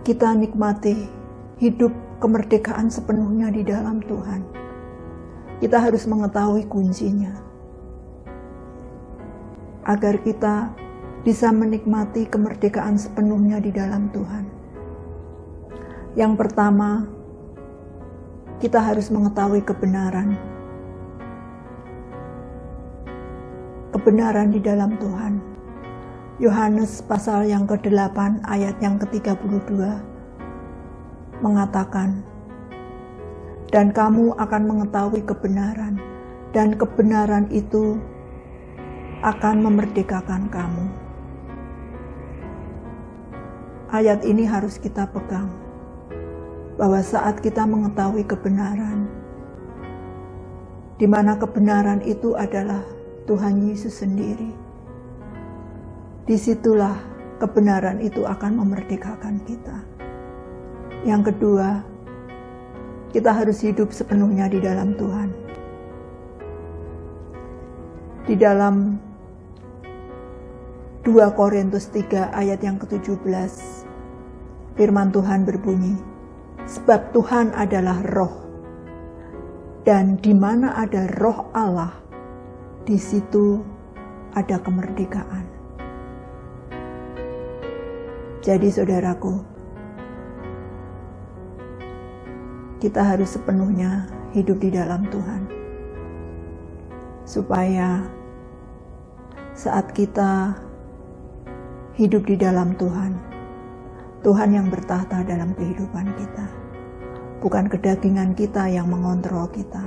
kita nikmati hidup kemerdekaan sepenuhnya di dalam Tuhan. Kita harus mengetahui kuncinya, agar kita bisa menikmati kemerdekaan sepenuhnya di dalam Tuhan. Yang pertama, kita harus mengetahui kebenaran. Kebenaran di dalam Tuhan. Yohanes pasal yang ke-8 ayat yang ke-32 mengatakan, "Dan kamu akan mengetahui kebenaran, dan kebenaran itu akan memerdekakan kamu." Ayat ini harus kita pegang, bahwa saat kita mengetahui kebenaran, di mana kebenaran itu adalah Tuhan Yesus sendiri, disitulah kebenaran itu akan memerdekakan kita. Yang kedua, kita harus hidup sepenuhnya di dalam Tuhan. Di dalam 2 Korintus 3 ayat yang ke-17, firman Tuhan berbunyi, sebab Tuhan adalah roh, dan di mana ada roh Allah, di situ ada kemerdekaan. Jadi saudaraku, kita harus sepenuhnya hidup di dalam Tuhan, supaya saat kita hidup di dalam Tuhan, Tuhan yang bertahta dalam kehidupan kita, bukan kedagingan kita yang mengontrol kita,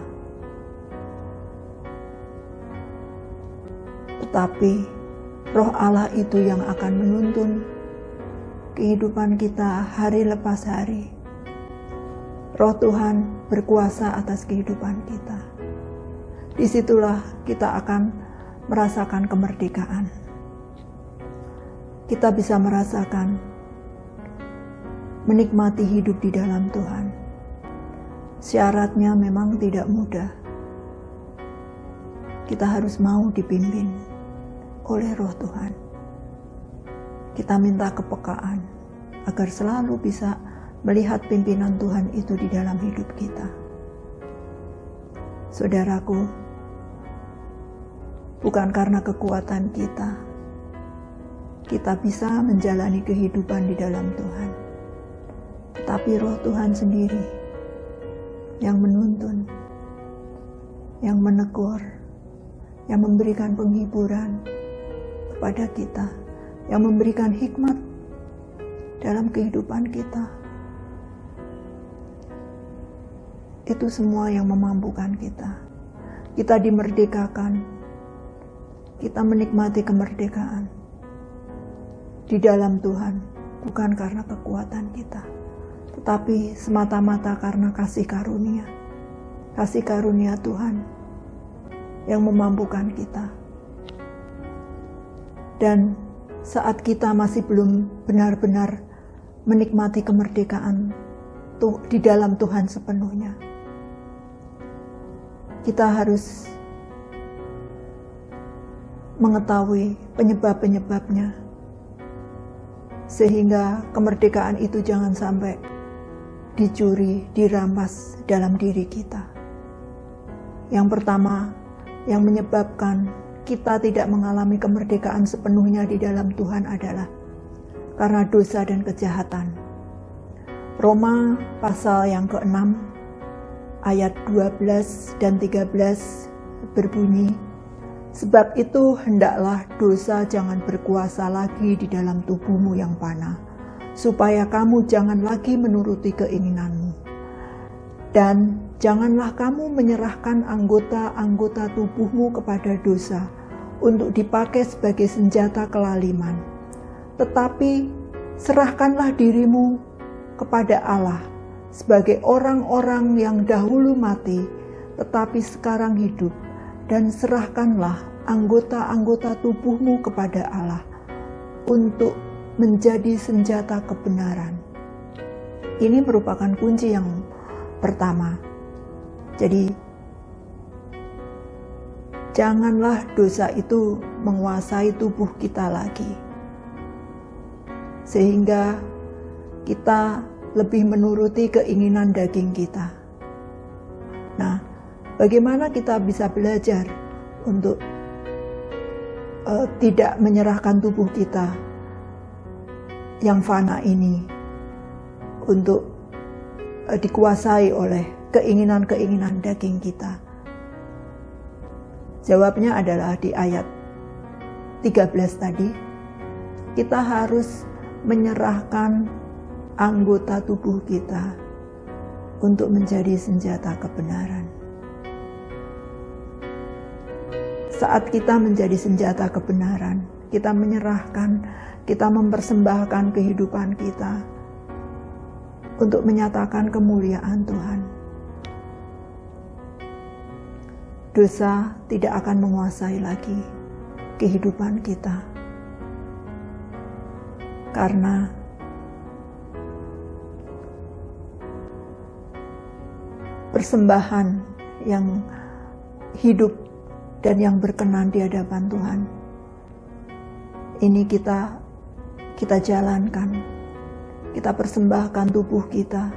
tetapi roh Allah itu yang akan menuntun kehidupan kita hari lepas hari. Roh Tuhan berkuasa atas kehidupan kita. Disitulah kita akan merasakan kemerdekaan. Kita bisa merasakan menikmati hidup di dalam Tuhan. Syaratnya memang tidak mudah. Kita harus mau dipimpin oleh roh Tuhan. Kita minta kepekaan agar selalu bisa melihat pimpinan Tuhan itu di dalam hidup kita. Saudaraku, bukan karena kekuatan kita bisa menjalani kehidupan di dalam Tuhan. Tetapi roh Tuhan sendiri yang menuntun, yang menegur, yang memberikan penghiburan kepada kita, yang memberikan hikmat dalam kehidupan kita. Itu semua yang memampukan kita. Kita dimerdekakan, kita menikmati kemerdekaan di dalam Tuhan, bukan karena kekuatan kita, tetapi semata-mata karena kasih karunia Tuhan yang memampukan kita. Dan saat kita masih belum benar-benar menikmati kemerdekaan di dalam Tuhan sepenuhnya, kita harus mengetahui penyebab-penyebabnya, sehingga kemerdekaan itu jangan sampai dicuri, dirampas dalam diri kita. Yang pertama, yang menyebabkan kita tidak mengalami kemerdekaan sepenuhnya di dalam Tuhan adalah karena dosa dan kejahatan. Roma pasal yang ke-6 ayat 12 dan 13 berbunyi, sebab itu hendaklah dosa jangan berkuasa lagi di dalam tubuhmu yang panah, supaya kamu jangan lagi menuruti keinginanmu. Dan janganlah kamu menyerahkan anggota-anggota tubuhmu kepada dosa untuk dipakai sebagai senjata kelaliman. Tetapi serahkanlah dirimu kepada Allah sebagai orang-orang yang dahulu mati, tetapi sekarang hidup, dan serahkanlah anggota-anggota tubuhmu kepada Allah untuk menjadi senjata kebenaran. Ini merupakan kunci yang pertama. Jadi, janganlah dosa itu menguasai tubuh kita lagi, sehingga kita lebih menuruti keinginan daging kita. Nah, bagaimana kita bisa belajar untuk tidak menyerahkan tubuh kita yang fana ini untuk dikuasai oleh keinginan-keinginan daging kita? Jawabnya adalah di ayat 13 tadi. Kita harus menyerahkan anggota tubuh kita untuk menjadi senjata kebenaran. Saat kita menjadi senjata kebenaran, kita menyerahkan, kita mempersembahkan kehidupan kita untuk menyatakan kemuliaan Tuhan. Dosa tidak akan menguasai lagi kehidupan kita, karena persembahan yang hidup dan yang berkenan di hadapan Tuhan ini kita jalankan kita persembahkan tubuh kita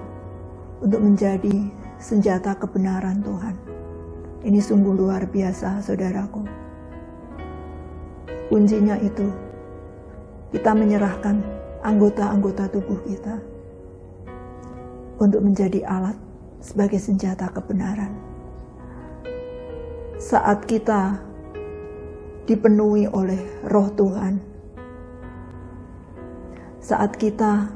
untuk menjadi senjata kebenaran Tuhan. Ini sungguh luar biasa, saudaraku. Kuncinya itu, kita menyerahkan anggota-anggota tubuh kita untuk menjadi alat sebagai senjata kebenaran. Saat kita dipenuhi oleh Roh Tuhan, saat kita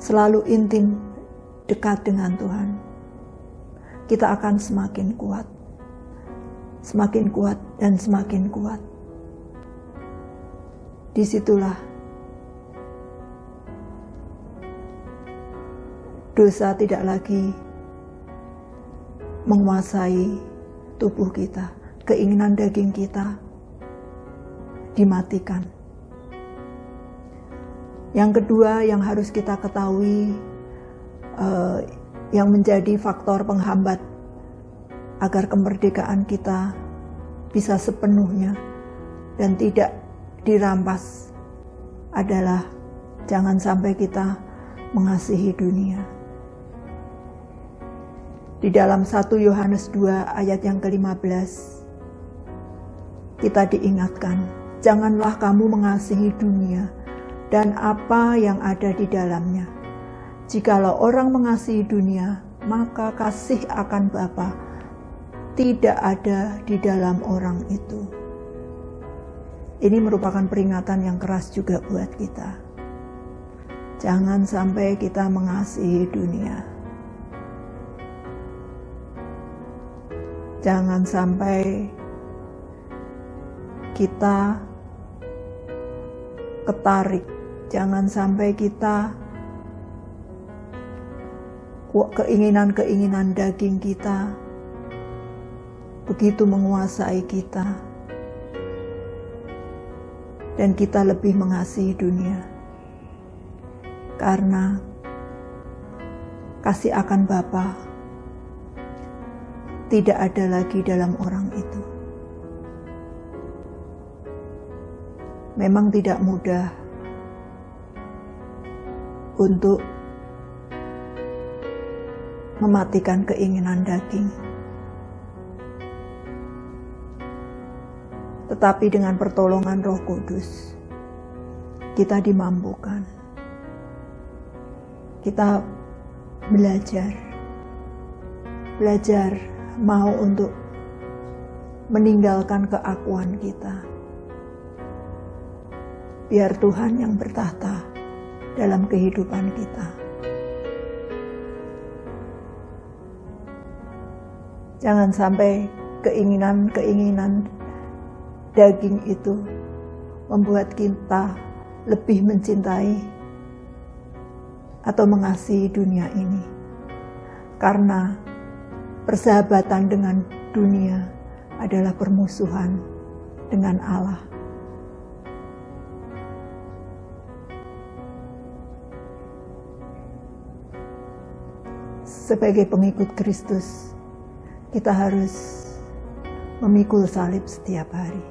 selalu intim dekat dengan Tuhan, kita akan semakin kuat dan semakin kuat. Disitulah dosa tidak lagi menguasai tubuh kita, keinginan daging kita dimatikan. Yang kedua yang harus kita ketahui, yang menjadi faktor penghambat agar kemerdekaan kita bisa sepenuhnya dan tidak dirampas adalah jangan sampai kita mengasihi dunia. Di dalam 1 Yohanes 2 ayat yang ke-15 kita diingatkan, janganlah kamu mengasihi dunia dan apa yang ada di dalamnya. Jikalau orang mengasihi dunia, maka kasih akan Bapa tidak ada di dalam orang itu. Ini merupakan peringatan yang keras juga buat kita. Jangan sampai kita mengasihi dunia. Jangan sampai kita ketarik. Jangan sampai kita keinginan-keinginan daging kita begitu menguasai kita dan kita lebih mengasihi dunia, karena kasih akan Bapa tidak ada lagi dalam orang itu. Memang tidak mudah untuk mematikan keinginan daging. Tetapi dengan pertolongan Roh Kudus, kita dimampukan. Kita belajar mau untuk meninggalkan keakuan kita. Biar Tuhan yang bertahta dalam kehidupan kita. Jangan sampai keinginan-keinginan daging itu membuat kita lebih mencintai atau mengasihi dunia ini. Karena persahabatan dengan dunia adalah permusuhan dengan Allah. Sebagai pengikut Kristus, kita harus memikul salib setiap hari.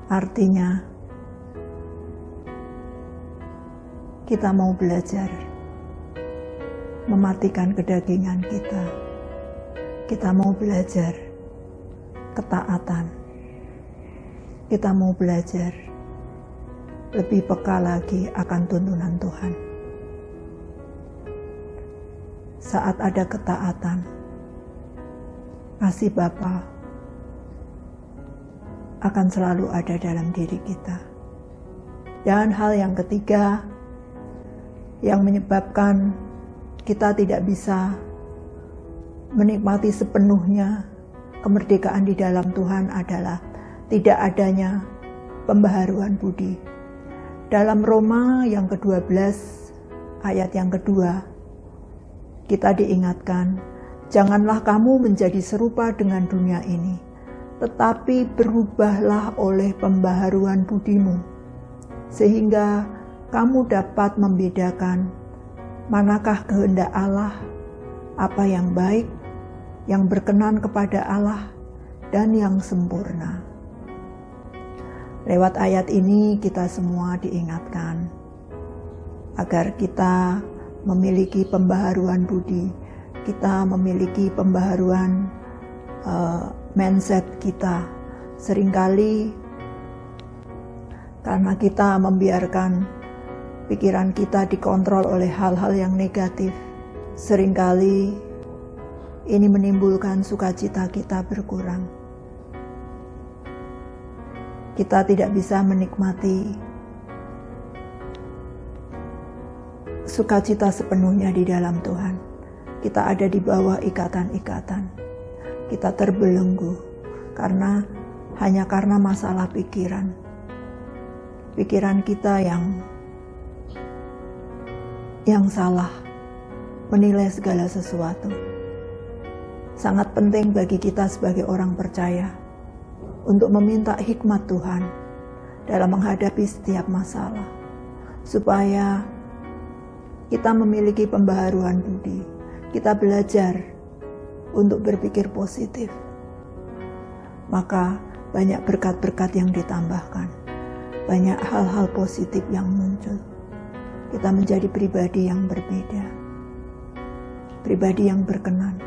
Artinya, kita mau belajar mematikan kedagingan kita. Kita mau belajar ketaatan. Kita mau belajar lebih peka lagi akan tuntunan Tuhan. Saat ada ketaatan, kasih Bapa akan selalu ada dalam diri kita. Dan hal yang ketiga yang menyebabkan kita tidak bisa menikmati sepenuhnya kemerdekaan di dalam Tuhan adalah tidak adanya pembaharuan budi. Dalam Roma yang ke-12 ayat yang kedua, kita diingatkan, janganlah kamu menjadi serupa dengan dunia ini, tetapi berubahlah oleh pembaharuan budimu, sehingga kamu dapat membedakan manakah kehendak Allah, apa yang baik, yang berkenan kepada Allah, dan yang sempurna. Lewat ayat ini kita semua diingatkan agar kita memiliki pembaharuan budi, kita memiliki pembaharuan mindset kita. Seringkali karena kita membiarkan pikiran kita dikontrol oleh hal-hal yang negatif, seringkali ini menimbulkan sukacita kita berkurang. Kita tidak bisa menikmati sukacita sepenuhnya di dalam Tuhan. Kita ada di bawah ikatan-ikatan. Kita terbelenggu hanya karena masalah pikiran. Pikiran kita yang salah menilai segala sesuatu. Sangat penting bagi kita sebagai orang percaya untuk meminta hikmat Tuhan dalam menghadapi setiap masalah, supaya kita memiliki pembaharuan budi. Kita belajar untuk berpikir positif. Maka banyak berkat-berkat yang ditambahkan. Banyak hal-hal positif yang muncul. Kita menjadi pribadi yang berbeda. Pribadi yang berkenan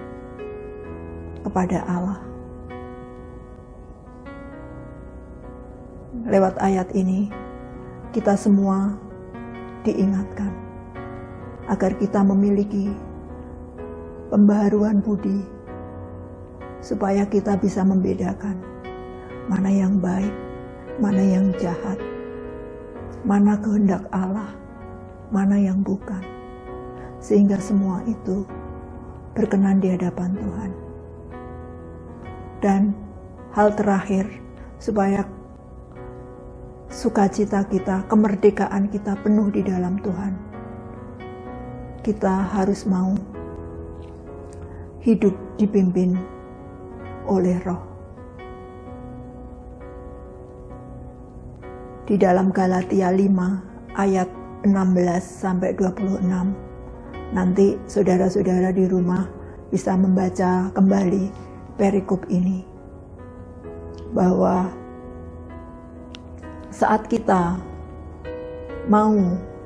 kepada Allah. Lewat ayat ini, kita semua diingatkan agar kita memiliki pembaharuan budi, supaya kita bisa membedakan mana yang baik, mana yang jahat, mana kehendak Allah, mana yang bukan, sehingga semua itu berkenan di hadapan Tuhan. Dan hal terakhir, supaya sukacita kita, kemerdekaan kita penuh di dalam Tuhan, kita harus mau hidup dipimpin oleh Roh. Di dalam Galatia 5 ayat 16-26, nanti saudara-saudara di rumah bisa membaca kembali perikop ini, bahwa saat kita mau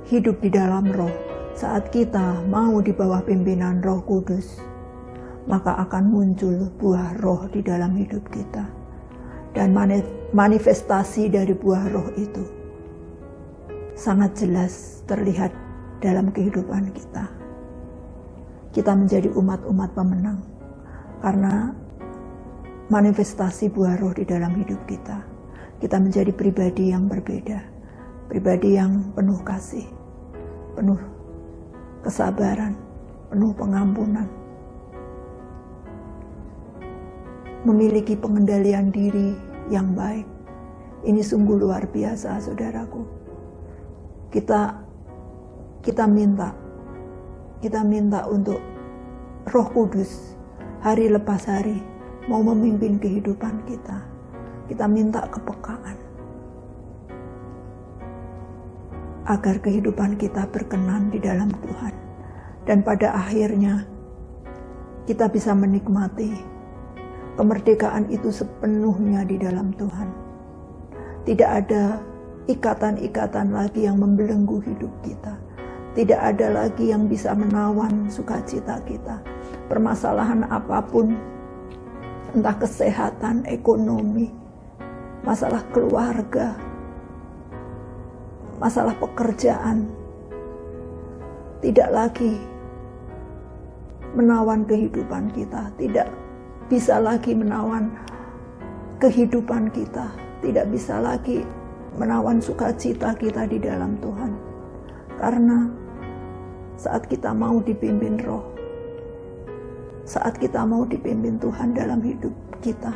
hidup di dalam Roh, saat kita mau di bawah pimpinan Roh Kudus, maka akan muncul buah Roh di dalam hidup kita. Dan manifestasi dari buah Roh itu sangat jelas terlihat dalam kehidupan kita. Kita menjadi umat-umat pemenang karena manifestasi buah Roh di dalam hidup kita. Kita menjadi pribadi yang berbeda, pribadi yang penuh kasih, penuh kesabaran, penuh pengampunan, memiliki pengendalian diri yang baik. Ini sungguh luar biasa, saudaraku. Kita minta untuk Roh Kudus hari lepas hari mau memimpin kehidupan kita. Kita minta kepekaan agar kehidupan kita berkenan di dalam Tuhan, dan pada akhirnya kita bisa menikmati kemerdekaan itu sepenuhnya di dalam Tuhan. Tidak ada ikatan-ikatan lagi yang membelenggu hidup kita. Tidak ada lagi yang bisa menawan sukacita kita. Permasalahan apapun, entah kesehatan, ekonomi, masalah keluarga, masalah pekerjaan, tidak lagi menawan kehidupan kita, tidak bisa lagi menawan kehidupan kita, tidak bisa lagi menawan sukacita kita di dalam Tuhan. Karena saat kita mau dipimpin Roh, saat kita mau dipimpin Tuhan dalam hidup kita,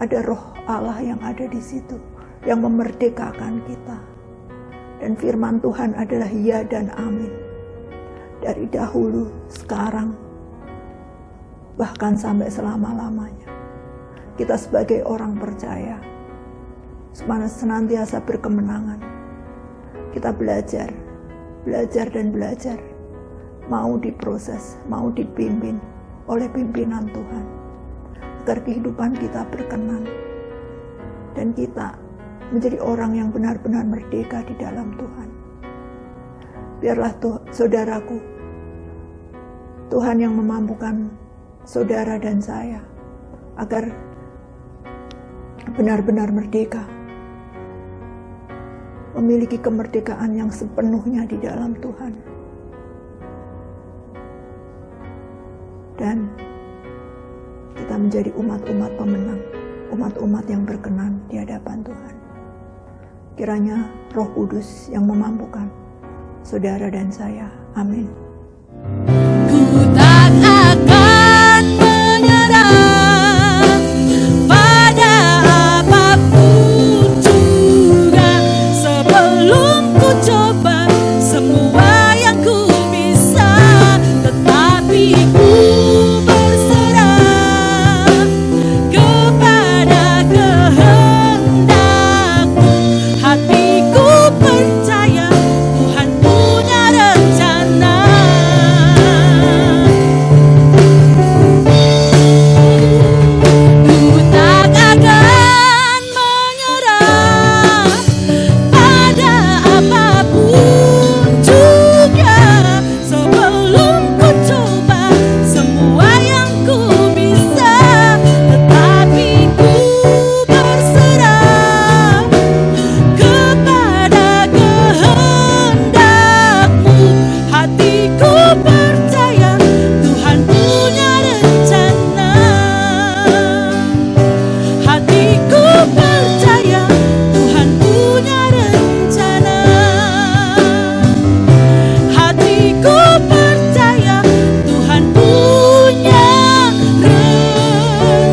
ada Roh Allah yang ada di situ, yang memerdekakan kita. Dan firman Tuhan adalah ya dan amin. Dari dahulu, sekarang, bahkan sampai selama-lamanya. Kita sebagai orang percaya, senantiasa berkemenangan. Kita belajar dan belajar. Mau diproses, mau dipimpin oleh pimpinan Tuhan. Agar kehidupan kita berkenan. Dan kita menjadi orang yang benar-benar merdeka di dalam Tuhan. Biarlah saudaraku, Tuhan yang memampukan saudara dan saya agar benar-benar merdeka, memiliki kemerdekaan yang sepenuhnya di dalam Tuhan. Dan kita menjadi umat-umat pemenang, umat-umat yang berkenan di hadapan Tuhan. Kiranya Roh Kudus yang memampukan saudara dan saya. Amin. Ku tak akan menyerah pada apapun juga, sebelum ku coba semua yang ku bisa, tetapi ku berserah kepada kehendak-Mu. Hatiku percaya Tuhan punya rencana. Ku tak akan menyerah pada apapun juga, sebelum ku coba semua yang ku bisa, tetapi ku berserah kepada kehendak-Mu. Hatiku percaya Tuhan punya rencana. Hatiku percaya Tuhan punya rencana. Hatiku percaya Tuhan punya rencana.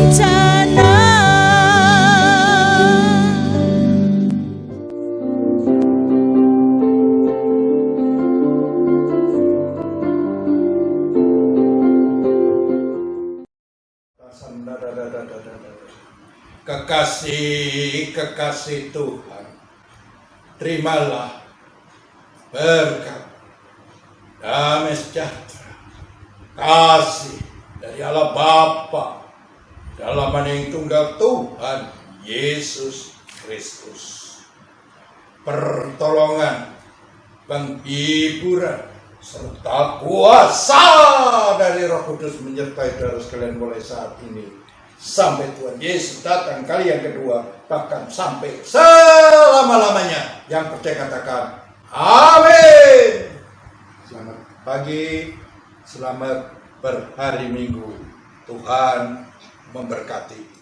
Kekasih Tuhan, terimalah berkat, damai sejahtera, kasih dari Allah Bapa dalam nama yang tunggal Tuhan Yesus Kristus. Pertolongan, penghiburan, serta kuasa dari Roh Kudus menyertai saudara sekalian mulai saat ini sampai Tuhan Yesus datang kali yang kedua, bahkan sampai selama-lamanya. Yang percaya katakan amin. Selamat pagi, selamat berhari Minggu. Tuhan memberkati.